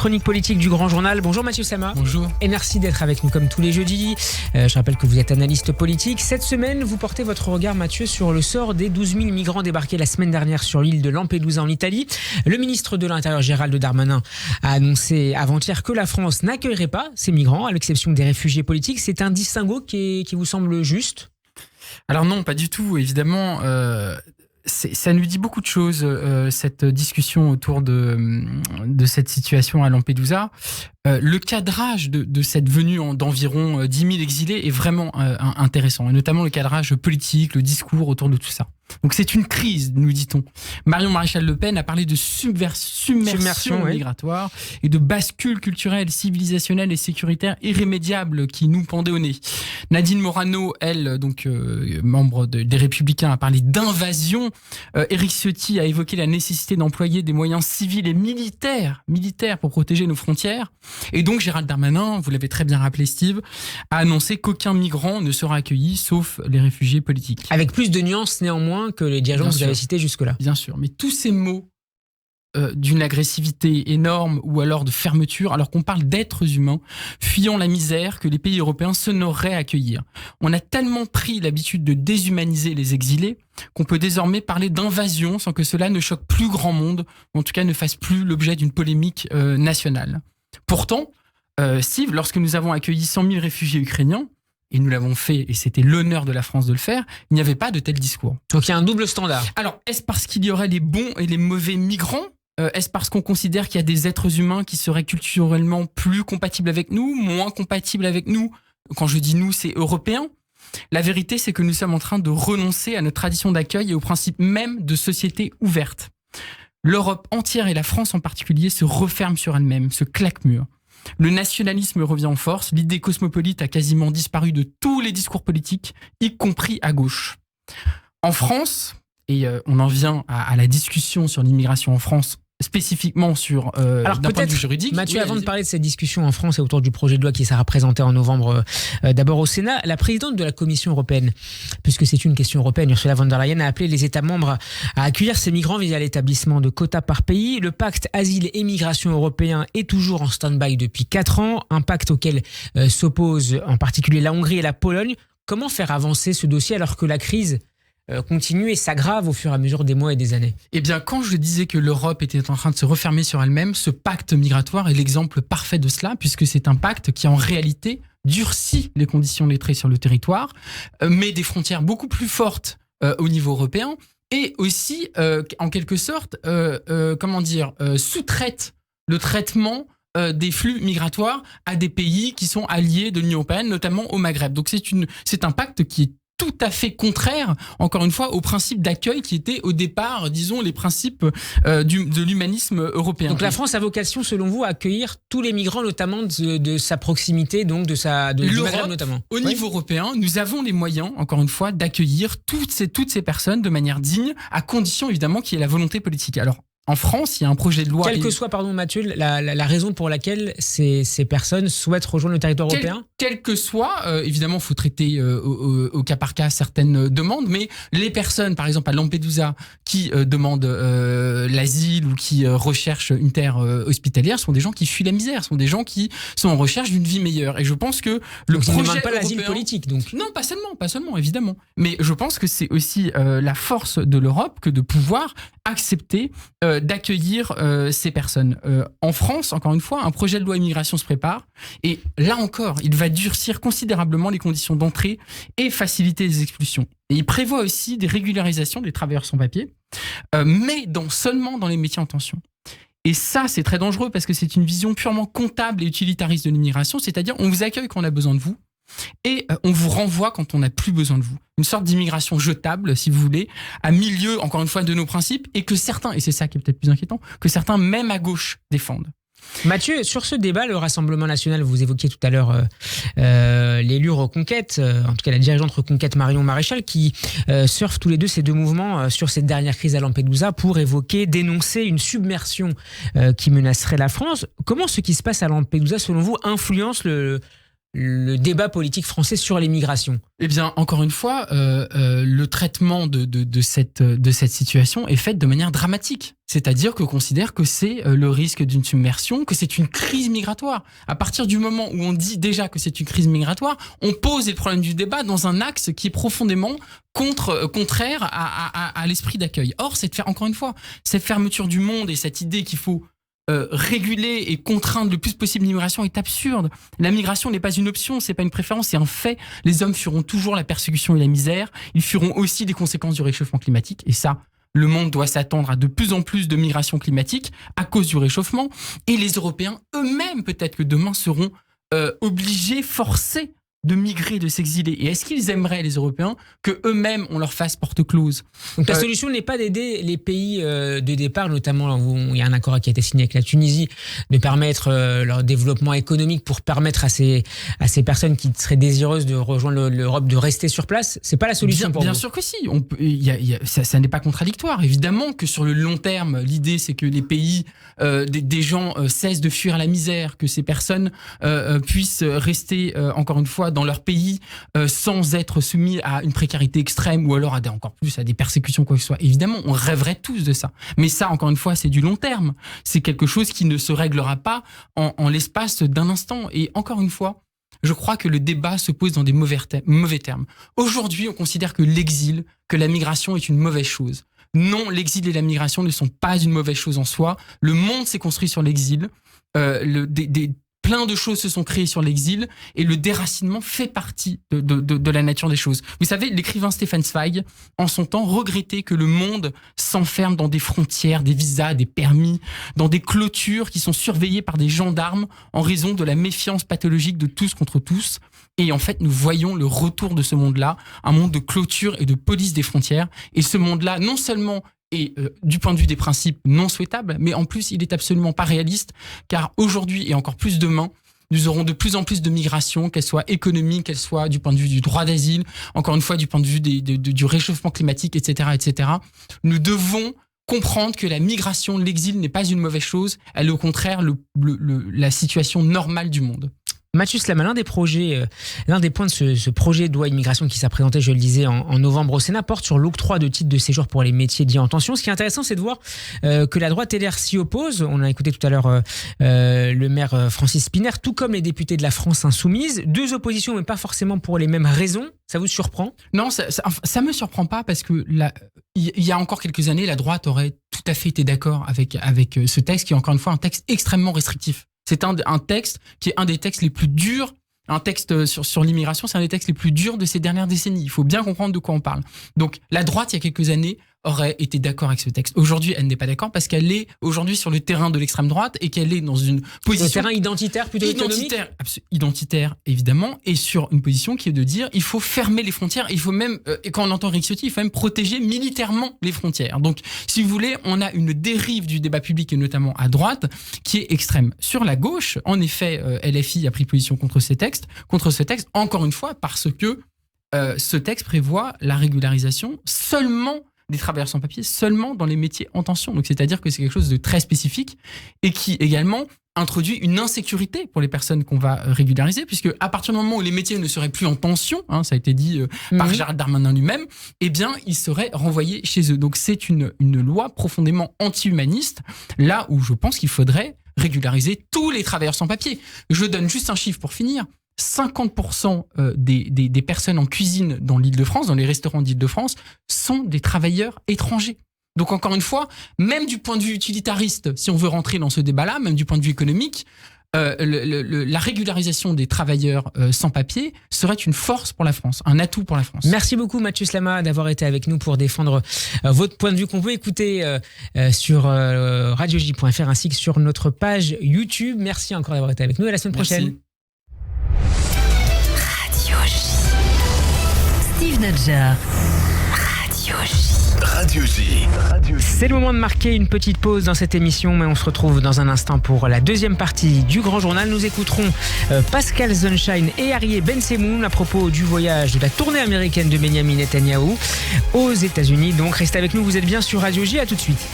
chronique politique du Grand Journal. Bonjour Mathieu Sama. Bonjour. Et merci d'être avec nous comme tous les jeudis. Je rappelle que vous êtes analyste politique. Cette semaine, vous portez votre regard, Mathieu, sur le sort des 12 000 migrants débarqués la semaine dernière sur l'île de Lampedusa en Italie. Le ministre de l'Intérieur, Gérald Darmanin, a annoncé avant-hier que la France n'accueillerait pas ces migrants, à l'exception des réfugiés politiques. C'est un distinguo qui vous semble juste ? Alors non, pas du tout, évidemment. Ça nous dit beaucoup de choses, cette discussion autour de cette situation à Lampedusa. Le cadrage de cette venue d'environ 10 000 exilés est vraiment intéressant, et notamment le cadrage politique, le discours autour de tout ça. Donc c'est une crise, nous dit-on. Marion Maréchal Le Pen a parlé de submersion migratoire et de bascule culturelle, civilisationnelle et sécuritaire irrémédiable qui nous pendait au nez. Nadine Morano, elle, donc membre des Républicains, a parlé d'invasion. Éric Ciotti a évoqué la nécessité d'employer des moyens civils et militaires pour protéger nos frontières. Et donc Gérald Darmanin, vous l'avez très bien rappelé Steve, a annoncé qu'aucun migrant ne sera accueilli sauf les réfugiés politiques. Avec plus de nuances néanmoins que les dirigeants que vous avez cités jusque-là. Bien sûr, mais tous ces mots d'une agressivité énorme ou alors de fermeture, alors qu'on parle d'êtres humains fuyant la misère que les pays européens s'honoreraient à accueillir. On a tellement pris l'habitude de déshumaniser les exilés qu'on peut désormais parler d'invasion sans que cela ne choque plus grand monde, ou en tout cas ne fasse plus l'objet d'une polémique nationale. Pourtant, Steve, lorsque nous avons accueilli 100 000 réfugiés ukrainiens, et nous l'avons fait, et c'était l'honneur de la France de le faire, il n'y avait pas de tel discours. Donc il y a un double standard. Alors, est-ce parce qu'il y aurait les bons et les mauvais migrants ? Est-ce parce qu'on considère qu'il y a des êtres humains qui seraient culturellement plus compatibles avec nous, moins compatibles avec nous ? Quand je dis nous, c'est européens. La vérité, c'est que nous sommes en train de renoncer à notre tradition d'accueil et au principe même de société ouverte. L'Europe entière et la France en particulier se referment sur elle-même, se claquent-mur. Le nationalisme revient en force, l'idée cosmopolite a quasiment disparu de tous les discours politiques, y compris à gauche. En France, et on en vient à la discussion sur l'immigration en France, spécifiquement sur d'un point de vue juridique. Mathieu, avant de parler de cette discussion en France et autour du projet de loi qui sera présenté en novembre d'abord au Sénat, la présidente de la Commission européenne, puisque c'est une question européenne, Ursula von der Leyen a appelé les États membres à accueillir ces migrants via l'établissement de quotas par pays. Le pacte asile et migration européen est toujours en stand-by depuis 4 ans, un pacte auquel s'opposent en particulier la Hongrie et la Pologne. Comment faire avancer ce dossier alors que la crise continue et s'aggrave au fur et à mesure des mois et des années? Eh bien, quand je disais que l'Europe était en train de se refermer sur elle-même, ce pacte migratoire est l'exemple parfait de cela, puisque c'est un pacte qui, en réalité, durcit les conditions de l'entrée sur le territoire, met des frontières beaucoup plus fortes au niveau européen, et aussi, en quelque sorte, sous-traite le traitement des flux migratoires à des pays qui sont alliés de l'Union européenne, notamment au Maghreb. Donc c'est un pacte qui est tout à fait contraire, encore une fois, aux principes d'accueil qui étaient au départ, disons, les principes de l'humanisme européen. Donc la France a vocation, selon vous, à accueillir tous les migrants, notamment de sa proximité, donc du Maghreb notamment. Au niveau européen, nous avons les moyens, encore une fois, d'accueillir toutes ces personnes de manière digne, à condition évidemment qu'il y ait la volonté politique. Alors, en France, il y a un projet de loi... Quelle que soit, Mathieu, la raison pour laquelle ces personnes souhaitent rejoindre le territoire européen ? Quelle que soit, évidemment, il faut traiter au cas par cas certaines demandes, mais les personnes, par exemple, à Lampedusa, qui demandent l'asile ou qui recherchent une terre hospitalière, sont des gens qui fuient la misère, sont des gens qui sont en recherche d'une vie meilleure. Et je pense que le projet ne demande pas l'asile politique, donc. Non, pas seulement, évidemment. Mais je pense que c'est aussi la force de l'Europe que de pouvoir accepter d'accueillir ces personnes. En France, encore une fois, un projet de loi immigration se prépare et là encore, il va durcir considérablement les conditions d'entrée et faciliter les expulsions. Et il prévoit aussi des régularisations des travailleurs sans papier, mais seulement dans les métiers en tension. Et ça, c'est très dangereux parce que c'est une vision purement comptable et utilitariste de l'immigration, c'est-à-dire on vous accueille quand on a besoin de vous, et on vous renvoie quand on n'a plus besoin de vous. Une sorte d'immigration jetable, si vous voulez, à milieu, encore une fois, de nos principes, et que certains, et c'est ça qui est peut-être plus inquiétant, que certains, même à gauche, défendent. Mathieu, sur ce débat, le Rassemblement national, vous évoquiez tout à l'heure l'élu Reconquête, en tout cas la dirigeante Reconquête Marion Maréchal, qui surfent tous les deux ces deux mouvements sur cette dernière crise à Lampedusa pour dénoncer une submersion qui menacerait la France. Comment ce qui se passe à Lampedusa, selon vous, influence le débat politique français sur l'immigration? Eh bien, encore une fois, le traitement de cette situation est fait de manière dramatique. C'est-à-dire qu'on considère que c'est le risque d'une submersion, que c'est une crise migratoire. À partir du moment où on dit déjà que c'est une crise migratoire, on pose les problèmes du débat dans un axe qui est profondément contraire à l'esprit d'accueil. Or, encore une fois, cette fermeture du monde et cette idée qu'il faut réguler et contraindre le plus possible l'immigration est absurde. La migration n'est pas une option, c'est pas une préférence, c'est un fait. Les hommes fuiront toujours la persécution et la misère. Ils fuiront aussi les conséquences du réchauffement climatique. Et ça, le monde doit s'attendre à de plus en plus de migration climatique à cause du réchauffement. Et les Européens eux-mêmes, peut-être que demain, seront obligés, forcés de migrer, de s'exiler. Et est-ce qu'ils aimeraient, les Européens, que eux-mêmes on leur fasse porte close? Donc la solution n'est pas d'aider les pays de départ, notamment où il y a un accord qui a été signé avec la Tunisie, de permettre leur développement économique pour permettre à ces personnes qui seraient désireuses de rejoindre l'Europe de rester sur place. C'est pas la solution pour vous? Bien sûr que si. Ça n'est pas contradictoire. Évidemment que sur le long terme, l'idée c'est que les pays, des gens cessent de fuir la misère, que ces personnes puissent rester encore une fois dans leur pays sans être soumis à une précarité extrême ou alors encore plus à des persécutions, quoi que ce soit. Évidemment, on rêverait tous de ça. Mais ça, encore une fois, c'est du long terme. C'est quelque chose qui ne se réglera pas en l'espace d'un instant. Et encore une fois, je crois que le débat se pose dans des mauvais termes. Aujourd'hui, on considère que l'exil, que la migration est une mauvaise chose. Non, l'exil et la migration ne sont pas une mauvaise chose en soi. Le monde s'est construit sur l'exil. Plein de choses se sont créées sur l'exil et le déracinement fait partie de la nature des choses. Vous savez, l'écrivain Stefan Zweig, en son temps, regrettait que le monde s'enferme dans des frontières, des visas, des permis, dans des clôtures qui sont surveillées par des gendarmes en raison de la méfiance pathologique de tous contre tous. Et en fait, nous voyons le retour de ce monde-là, un monde de clôture et de police des frontières. Et ce monde-là, non seulement et du point de vue des principes non souhaitables, mais en plus il est absolument pas réaliste, car aujourd'hui et encore plus demain, nous aurons de plus en plus de migration, qu'elle soit économique, qu'elle soit du point de vue du droit d'asile, encore une fois du point de vue du réchauffement climatique, etc., etc. Nous devons comprendre que la migration, l'exil n'est pas une mauvaise chose, elle est au contraire la situation normale du monde. Mathieu Slama, l'un des points de ce projet de loi immigration qui s'est présenté, je le disais, en novembre au Sénat, porte sur l'octroi de titres de séjour pour les métiers dits en tension. Ce qui est intéressant, c'est de voir que la droite LR s'y oppose. On a écouté tout à l'heure le maire Francis Szpiner, tout comme les députés de la France Insoumise. Deux oppositions, mais pas forcément pour les mêmes raisons. Ça vous surprend? Non, ça me surprend pas parce que il y a encore quelques années, la droite aurait tout à fait été d'accord avec ce texte qui est encore une fois un texte extrêmement restrictif. C'est un texte qui est un des textes les plus durs. Un texte sur l'immigration, c'est un des textes les plus durs de ces dernières décennies. Il faut bien comprendre de quoi on parle. Donc, la droite, il y a quelques années, aurait été d'accord avec ce texte. Aujourd'hui, elle n'est pas d'accord parce qu'elle est aujourd'hui sur le terrain de l'extrême droite et qu'elle est dans une position... Le terrain identitaire plutôt économique ? Identitaire, évidemment, et sur une position qui est de dire il faut fermer les frontières, il faut même, et quand on entend Éric Ciotti, il faut même protéger militairement les frontières. Donc, si vous voulez, on a une dérive du débat public et notamment à droite qui est extrême. Sur la gauche, en effet, LFI a pris position contre ce texte, encore une fois, parce que ce texte prévoit la régularisation seulement des travailleurs sans papier, seulement dans les métiers en tension. Donc, c'est-à-dire que c'est quelque chose de très spécifique et qui également introduit une insécurité pour les personnes qu'on va régulariser, puisque à partir du moment où les métiers ne seraient plus en tension, ça a été dit par Gérald Darmanin lui-même, eh bien, ils seraient renvoyés chez eux. Donc, c'est une loi profondément anti-humaniste, là où je pense qu'il faudrait régulariser tous les travailleurs sans papier. Je donne juste un chiffre pour finir. 50% des personnes en cuisine dans l'Île-de-France, dans les restaurants d'Île-de-France, sont des travailleurs étrangers. Donc encore une fois, même du point de vue utilitariste, si on veut rentrer dans ce débat-là, même du point de vue économique, la régularisation des travailleurs sans papier serait une force pour la France, un atout pour la France. Merci beaucoup Mathieu Slama d'avoir été avec nous pour défendre votre point de vue qu'on peut écouter sur radioj.fr ainsi que sur notre page YouTube. Merci encore d'avoir été avec nous et à la semaine prochaine. Steve Nadjar. Radio J. C'est le moment de marquer une petite pause dans cette émission, mais on se retrouve dans un instant pour la deuxième partie du Grand Journal. Nous écouterons Pascal Sunshine et Arié Bensemoun à propos du voyage de la tournée américaine de Benjamin Netanyahou aux États-Unis. Donc restez avec nous, vous êtes bien sur Radio J, à tout de suite.